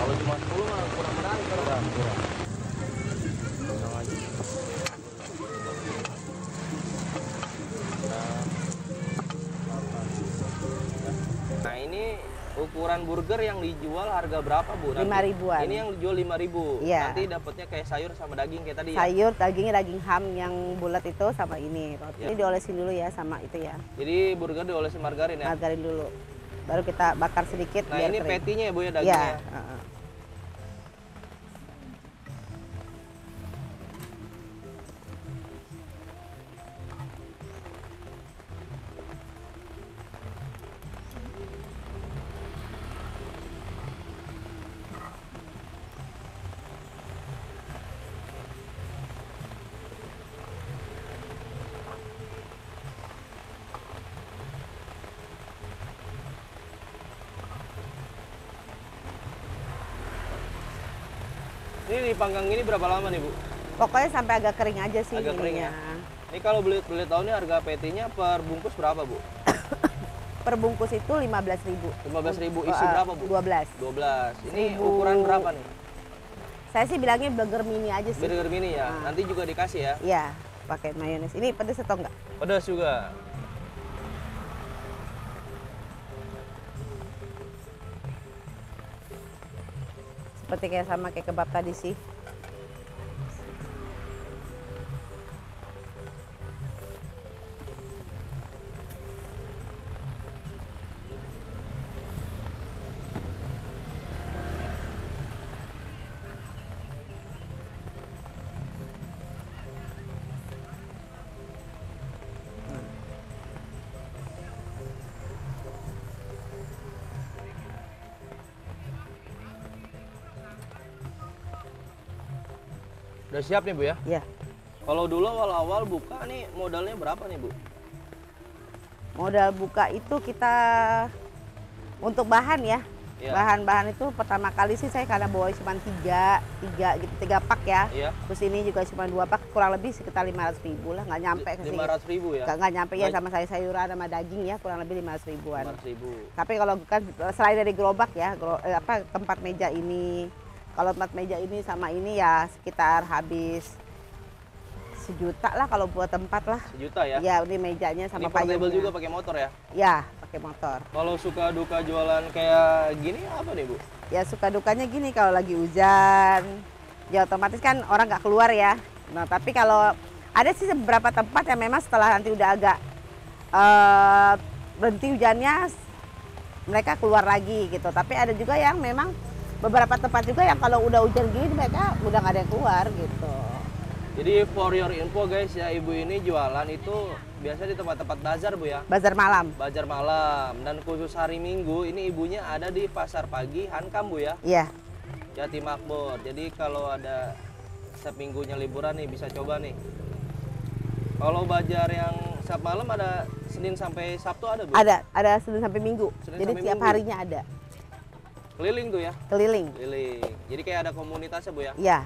Kalau cuma 10 mah kurang menarik. Kurang. Nah ini ukuran burger yang dijual harga berapa Bu? 5.000-an. Ini yang dijual 5.000. Iya. Nanti dapatnya kayak sayur sama daging kayak tadi ya? Sayur, dagingnya daging ham yang bulat itu sama ini. Roti. Ya. Ini diolesin dulu ya sama itu ya. Jadi burger diolesin margarin ya? Margarin dulu. Baru kita bakar sedikit Nah biar ini kering. patty-nya ya Bu ya, Iya. dagingnya? Ini dipanggang ini berapa lama nih Bu? Pokoknya sampai agak kering aja sih Agak kering ya? ininya. Ini kalau beli tahu nih harga patty-nya per bungkus berapa Bu? Per bungkus itu 15.000. 15.000 isi berapa Bu? 12. 12. Ini 1.000. ukuran berapa nih? Saya sih bilangnya burger mini aja sih. Burger mini ya? Nah. Nanti juga dikasih ya? Iya, pakai mayones. Ini pedes atau enggak? Pedas juga. Seperti kayak sama kayak kebab tadi sih. Udah siap nih Bu ya? Iya. Kalau dulu awal-awal buka nih modalnya berapa nih Bu? Modal buka itu kita untuk bahan ya. Iya. Bahan-bahan itu pertama kali sih saya karena bawa cuma 3 gitu, 3 pak ya. Iya. Terus ini juga cuma 2 pak, kurang lebih sekitar 500.000 lah, nggak nyampe ke sini. 500.000 ya? Nggak nyampe ya Baik. sama sayuran sama daging ya, kurang lebih 500.000-an. 500.000. Tapi kalau kan selain dari gerobak ya, tempat meja ini, kalau tempat meja ini sama ini ya sekitar habis 1 juta lah kalau buat tempat lah. 1 juta ya? Ya ini mejanya Ini sama portable payungnya. juga pakai motor ya? Ya pakai motor. Kalau suka duka jualan kayak gini apa nih Bu? Ya suka dukanya gini kalau lagi hujan, ya otomatis kan orang nggak keluar ya. Nah tapi kalau ada sih beberapa tempat yang memang setelah nanti udah agak berhenti hujannya, mereka keluar lagi gitu. Tapi ada juga yang memang beberapa tempat juga yang kalau udah hujan gini mereka udah nggak ada yang keluar gitu. Jadi for your info guys ya, ibu ini jualan itu biasa di tempat-tempat bazar Bu ya? Bazar malam. Bazar malam. Dan khusus hari Minggu ini ibunya ada di pasar pagi Hankam Bu ya? Iya. Jati Makmur. Jadi kalau ada setiap minggunya liburan nih bisa coba nih. Kalau bazar yang Sabtu malam ada Senin sampai Sabtu ada Bu? Ada Senin sampai Minggu. Senin Jadi sampai tiap Minggu. harinya ada. Keliling tuh ya? Keliling. Keliling. Jadi kayak ada komunitasnya Bu ya? Iya.